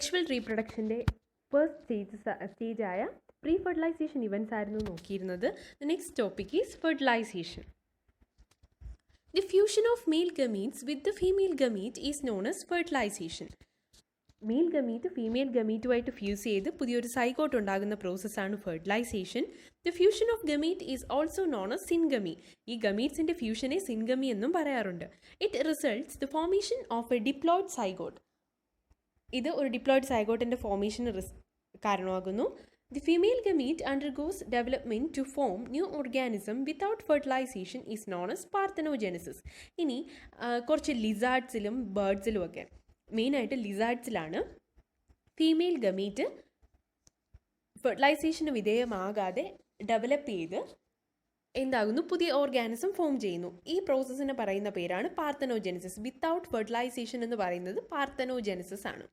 Sexual റീപ്രൊഡക്ഷൻ്റെ first സ്റ്റേജായ pre fertilization events ആയിരുന്നു നോക്കിയിരുന്നത്. The next topic is fertilization. The fusion of male gametes with the female gamete is known as fertilization. Male gamete female ഗമീറ്റുമായിട്ട് fuse ചെയ്ത് പുതിയൊരു zygote ഉണ്ടാകുന്ന പ്രോസസ്സാണ് fertilization. The fusion of gamete is also known as syngamy. ഈ ഗമീറ്റ്സിൻ്റെ ഫ്യൂഷനെ syngamy എന്നും പറയാറുണ്ട്. It results the formation of a diploid zygote. ഇത് ഒരു ഡിപ്ലോയിഡ് സൈഗോട്ടിൻ്റെ ഫോർമേഷന് കാരണമാകുന്നു. The female gamete undergoes development to form new organism without fertilization is known as parthenogenesis. ഇനി കുറച്ച് ലിസാർഡ്സിലും ബേർഡ്സിലും ഒക്കെ, മെയിനായിട്ട് ലിസാർഡ്സിലാണ് ഫീമെയിൽ ഗമീറ്റ് ഫെർട്ടിലൈസേഷന് വിധേയമാകാതെ ഡെവലപ്പ് ചെയ്ത് എന്താകുന്നു, പുതിയ ഓർഗാനിസം ഫോം ചെയ്യുന്നു. ഈ പ്രോസസ്സിന് പറയുന്ന പേരാണ് പാർത്തനോജെനസിസ്. വിത്തൗട്ട് ഫെർട്ടിലൈസേഷൻ എന്ന് പറയുന്നത് പാർത്തനോജെനസിസ് ആണ്.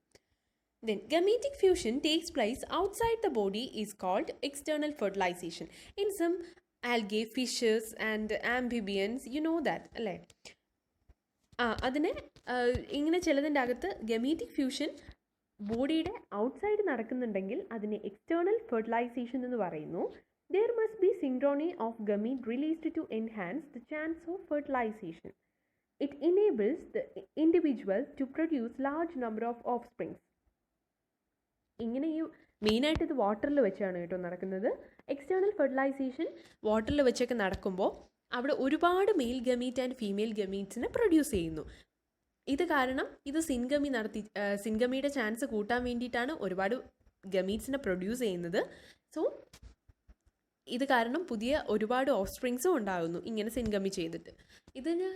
Then gametic fusion takes place outside the body is called external fertilization. In some algae, fishes and amphibians, you know that, അല്ലേ? അതിനെ ഇങ്ങനെ ചിലതിൻ്റെ അകത്ത് ഗമീറ്റിക് ഫ്യൂഷൻ ബോഡിയുടെ ഔട്ട്സൈഡ് നടക്കുന്നുണ്ടെങ്കിൽ അതിനെ എക്സ്റ്റേണൽ ഫെർട്ടിലൈസേഷൻ എന്ന് പറയുന്നു. There must be synchrony of gamete released to enhance the chance of fertilization. It enables the individual to produce large number of offspring. ഇങ്ങനെ ഈ മെയിനായിട്ട് ഇത് വാട്ടറിൽ വെച്ചാണ് കേട്ടോ നടക്കുന്നത്. എക്സ്റ്റേണൽ ഫെർട്ടിലൈസേഷൻ വാട്ടറിൽ വെച്ചൊക്കെ നടക്കുമ്പോൾ അവിടെ ഒരുപാട് മെയിൽ ഗമീറ്റ് ആൻഡ് ഫീമെയിൽ ഗമീറ്റ്സിനെ പ്രൊഡ്യൂസ് ചെയ്യുന്നു. ഇത് കാരണം ഇത് സിൻഗമിയുടെ ചാൻസ് കൂട്ടാൻ വേണ്ടിയിട്ടാണ് ഒരുപാട് ഗമീറ്റ്സിനെ പ്രൊഡ്യൂസ് ചെയ്യുന്നത്. സോ ഇത് കാരണം പുതിയ ഒരുപാട് ഓഫ്സ്പ്രിങ്സും ഉണ്ടാകുന്നു ഇങ്ങനെ സിൻഗമി ചെയ്തിട്ട്. ഇതിന്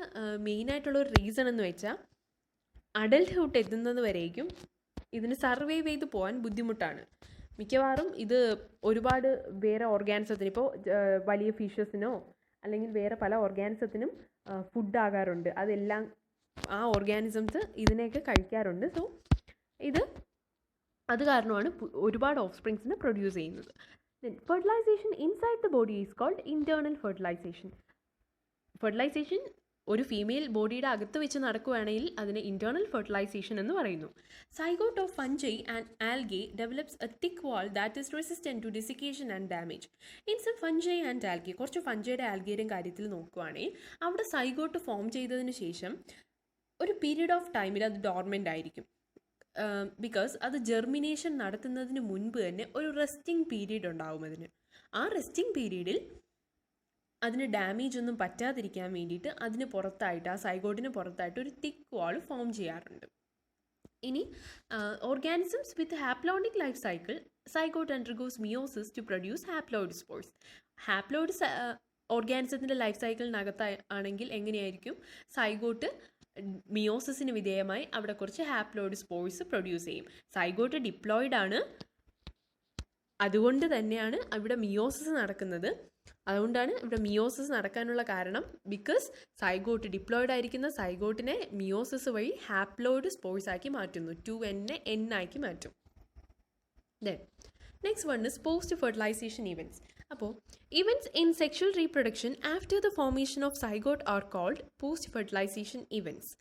മെയിനായിട്ടുള്ളൊരു റീസൺ എന്ന് വെച്ചാൽ അഡൽട്ട്ഹുഡ് എത്തുന്നത് വരേക്കും ഇതിന് സർവൈവ് ചെയ്ത് പോകാൻ ബുദ്ധിമുട്ടാണ്. മിക്കവാറും ഇത് ഒരുപാട് വേറെ ഓർഗാനിസത്തിന്, ഇപ്പോൾ വലിയ ഫിഷസിനോ അല്ലെങ്കിൽ വേറെ പല ഓർഗാനിസത്തിനും ഫുഡ് ആകാറുണ്ട്. അതെല്ലാം ആ ഓർഗാനിസംസ് ഇതിനെയൊക്കെ കഴിക്കാറുണ്ട്. സോ അത് കാരണമാണ് ഒരുപാട് ഓഫ്സ്പ്രിങ്സിനെ പ്രൊഡ്യൂസ് ചെയ്യുന്നത്. Then fertilization inside the body is called internal fertilization. Fertilization ഒരു ഫീമെയിൽ ബോഡിയുടെ അകത്ത് വെച്ച് നടക്കുകയാണെങ്കിൽ അതിനെ ഇൻറ്റേർണൽ ഫെർട്ടിലൈസേഷൻ എന്ന് പറയുന്നു. Zygote of fungi and algae develops a thick wall that is resistant to desiccation and damage. In some fungi and algae, കുറച്ച് ഫഞ്ചയുടെ ആൽഗയുടെയും കാര്യത്തിൽ നോക്കുകയാണെങ്കിൽ അവിടെ സൈഗോട്ട് ഫോം ചെയ്തതിന് ശേഷം ഒരു പീരീഡ് ഓഫ് ടൈമിൽ അത് ഡോർമെൻ്റ് ആയിരിക്കും. ബിക്കോസ് അത് ജെർമിനേഷൻ നടത്തുന്നതിന് മുൻപ് തന്നെ ഒരു റെസ്റ്റിംഗ് പീരീഡ് ഉണ്ടാവും അതിന്. ആ റെസ്റ്റിംഗ് പീരീഡിൽ അതിന് ഡാമേജ് ഒന്നും പറ്റാതിരിക്കാൻ വേണ്ടിയിട്ട് അതിന് പുറത്തായിട്ട്, ആ സൈഗോട്ടിന് പുറത്തായിട്ട് ഒരു തിക്ക് വാൾ ഫോം ചെയ്യാറുണ്ട്. ഇനി organisms with haploidic life cycle, zygote undergoes meiosis to produce haploid spores. Haploid ഓർഗാനിസത്തിൻ്റെ ലൈഫ് സൈക്കിളിനകത്ത് ആണെങ്കിൽ എങ്ങനെയായിരിക്കും, സൈഗോട്ട് മിയോസിസിന് വിധേയമായി അവിടെ കുറച്ച് ഹാപ്ലോയിഡ് സ്പോർസ് പ്രൊഡ്യൂസ് ചെയ്യും. സൈഗോട്ട് ഡിപ്ലോയിഡ് ആണ്, അതുകൊണ്ട് തന്നെയാണ് ഇവിടെ മിയോസിസ് നടക്കുന്നത്. അതുകൊണ്ടാണ് ഇവിടെ മിയോസിസ് നടക്കാനുള്ള കാരണം, ബിക്കോസ് സൈഗോട്ട് ഡിപ്ലോയിഡ് ആയിരിക്കുന്ന സൈഗോട്ടിനെ മിയോസിസ് വഴി ഹാപ്ലോയിഡ് സ്പോർസ് ആക്കി മാറ്റുന്നു. 2n n ആക്കി മാറ്റും. Then next one is post fertilization events. അപ്പോൾ events in sexual reproduction after the formation of zygote are called post fertilization events.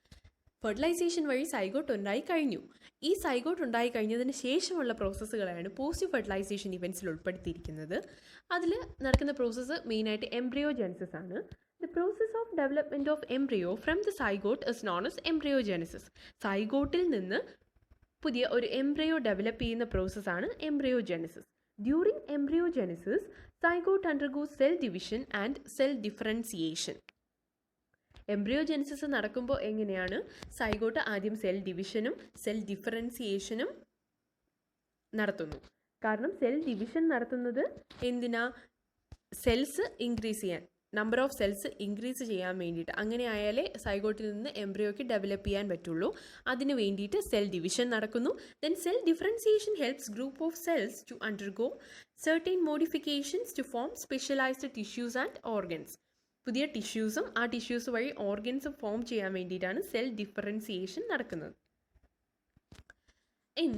Fertilization വഴി സൈഗോട്ട് ഉണ്ടായി കഴിഞ്ഞു. ഈ സൈഗോട്ട് ഉണ്ടായി കഴിഞ്ഞതിന് ശേഷമുള്ള പ്രോസസ്സുകളാണ് പോസ്റ്റ് ഫെർട്ടിലൈസേഷൻ ഇവൻറ്റ്സിൽ ഉൾപ്പെടുത്തിയിരിക്കുന്നത്. അതിൽ നടക്കുന്ന പ്രോസസ്സ് മെയിനായിട്ട് എംബ്രിയോജെനസിസ് ആണ്. The process of development of embryo from the zygote is known as embryogenesis. സൈഗോട്ടിൽ നിന്ന് പുതിയ ഒരു എംബ്രിയോ ഡെവലപ്പ് ചെയ്യുന്ന പ്രോസസ്സാണ് embryogenesis. During embryogenesis zygote undergoes cell division and cell differentiation. Embryogenesis നടക്കുമ്പോൾ എങ്ങനെയാണ്, സൈഗോട്ട് ആദ്യം സെൽ ഡിവിഷനും സെൽ ഡിഫറൻസിയേഷനും നടത്തുന്നു. കാരണം സെൽ ഡിവിഷൻ നടത്തുന്നത് എന്തിനാ, സെൽസ് ഇൻക്രീസ് ചെയ്യാൻ, നമ്പർ ഓഫ് സെൽസ് ഇൻക്രീസ് ചെയ്യാൻ വേണ്ടിയിട്ട്. അങ്ങനെ ആയാലേ സൈഗോട്ടിൽ നിന്ന് എംബ്രിയോയ്ക്ക് ഡെവലപ്പ് ചെയ്യാൻ പറ്റുള്ളൂ. അതിന് വേണ്ടിയിട്ട് സെൽ ഡിവിഷൻ നടക്കുന്നു. Then cell differentiation helps group of cells to undergo certain modifications to form specialised tissues and organs. പുതിയ ടിഷ്യൂസും ആ ടിഷ്യൂസ് വഴി ഓർഗൻസും ഫോം ചെയ്യാൻ വേണ്ടിയിട്ടാണ് സെൽ ഡിഫറൻസിയേഷൻ നടക്കുന്നത്. In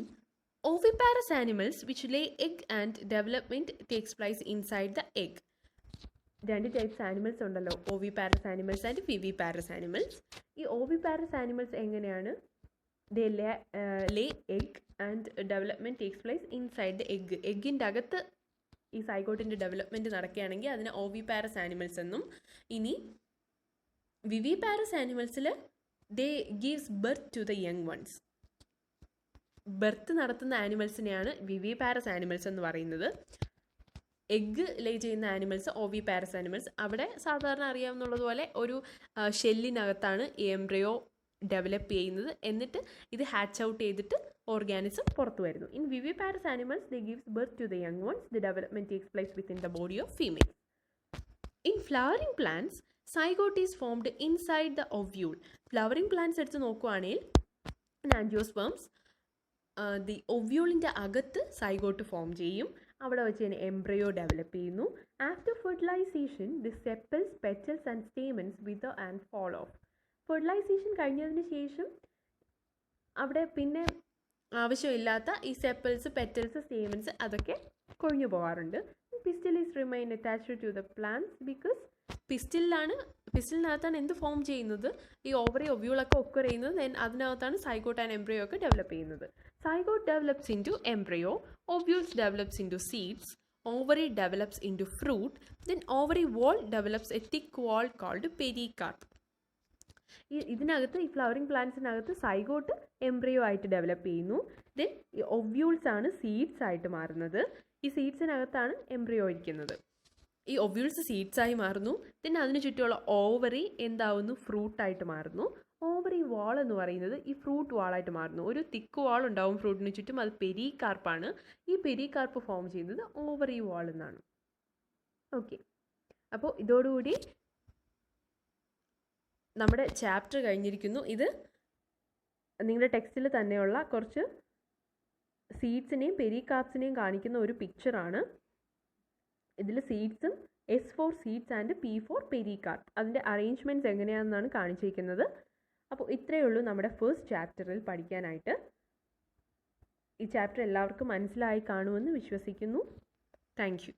oviparous animals which lay egg and development takes place inside the egg. രണ്ട് types animals ഉണ്ടല്ലോ, oviparous animals and viviparous animals. ഈ ഓവിപാരസ് ആനിമൽസ് എങ്ങനെയാണ്, they lay egg and development takes place inside the egg. എഗ്ഗിൻ്റെ അകത്ത് ഈ സൈഗോട്ടിൻ്റെ development നടക്കുകയാണെങ്കിൽ അതിനെ ഓവിപാരസ് animals എന്നും, ഇനി വിവിപാരസ് ആനിമൽസിൽ they gives birth to the young ones. Birth നടത്തുന്ന ആനിമൽസിനെയാണ് വിവിപാരസ് ആനിമൽസ് എന്ന് പറയുന്നത്. എഗ്ഗ് ലേ ചെയ്യുന്ന ആനിമൽസ് ഓവിപാരസ് ആനിമൽസ്. അവിടെ സാധാരണ അറിയാവുന്നതുപോലെ ഒരു ഷെല്ലിനകത്താണ് എംബ്രയോ ഡെവലപ്പ് ചെയ്യുന്നത്, എന്നിട്ട് ഇത് ഹാച്ച് ഔട്ട് ചെയ്തിട്ട് ഓർഗാനിസം പുറത്തു വരുന്നു. In viviparous animals they gives birth to the young ones. The development takes place within the body of female. In flowering plants zygote is formed inside the ovule. Flowering plants എടുത്ത് നോക്കുവാണെങ്കിൽ angiosperms the ഒവ്യൂളിൻ്റെ അകത്ത് zygote form ചെയ്യും. അവിടെ വെച്ച് തന്നെ embryo develop ചെയ്യുന്നു. After fertilisation the sepals, petals and stamens wither and fall off. Fertilisation കഴിഞ്ഞതിന് ശേഷം അവിടെ പിന്നെ ആവശ്യമില്ലാത്ത ഈ സെപ്പൽസ്, പെറ്റൽസ്, സ്റ്റേമൻസ് അതൊക്കെ കൊഴിഞ്ഞു പോകാറുണ്ട്. Pistil is remain attached to the plants because പിസ്റ്റിലിനകത്താണ് എന്ത് ഫോം ചെയ്യുന്നത്, ഈ ഓവറി ഒവ്യൂളൊക്കെ ഒക്കർ ചെയ്യുന്നത്. ദെൻ അതിനകത്താണ് സൈഗോട്ട് ആൻഡ് എംബ്രയോ ഒക്കെ ഡെവലപ്പ് ചെയ്യുന്നത്. Zygote develops into embryo, ovules develops into seeds, ovary develops into fruit, then ovary wall develops a thick wall called pericarp. ഇതിനകത്ത് ഈ flowering പ്ലാന്റ്സിനകത്ത് zygote embryo ആയിട്ട് develop ചെയ്യുന്നു. Then ഈ ovules ആണ് seeds ആയിട്ട് മാറുന്നത്. ഈ സീഡ്സിനകത്താണ് എംബ്രയോ ഇരിക്കുന്നത്. ഈ ഒവ്യൂൾസ് സീഡ്സ് ആയി മാറുന്നു. ദെൻ അതിന് ചുറ്റുമുള്ള ഓവറി എന്താവുന്നു, ഫ്രൂട്ടായിട്ട് മാറുന്നു. ഓവറി വാൾ എന്ന് പറയുന്നത് ഈ ഫ്രൂട്ട് വാളായിട്ട് മാറുന്നു. ഒരു തിക്ക് വാൾ ഉണ്ടാവും ഫ്രൂട്ടിന് ചുറ്റും, അത് പെരികാർപ്പാണ്. ഈ പെരികാർപ്പ് ഫോം ചെയ്യുന്നത് ഓവറി വാൾ എന്നാണ്. ഓക്കെ, അപ്പോൾ ഇതോടുകൂടി നമ്മുടെ ചാപ്റ്റർ കഴിഞ്ഞിരിക്കുന്നു. ഇത് നിങ്ങളുടെ ടെക്സ്റ്റിൽ തന്നെയുള്ള കുറച്ച് സീഡ്സിനെയും പെരികാർപ്സിനെയും കാണിക്കുന്ന ഒരു പിക്ചറാണ്. ഇതിൽ സീഡ്സും S for seeds and P for pericarp, അതിൻ്റെ അറേഞ്ച്മെൻറ്റ്സ് എങ്ങനെയാണെന്നാണ് കാണിച്ചിരിക്കുന്നത്. അപ്പോൾ ഇത്രയേ ഉള്ളൂ നമ്മുടെ ഫസ്റ്റ് ചാപ്റ്ററിൽ പഠിക്കാനായിട്ട്. ഈ ചാപ്റ്റർ എല്ലാവർക്കും മനസ്സിലായി കാണുമെന്ന് വിശ്വസിക്കുന്നു. Thank you.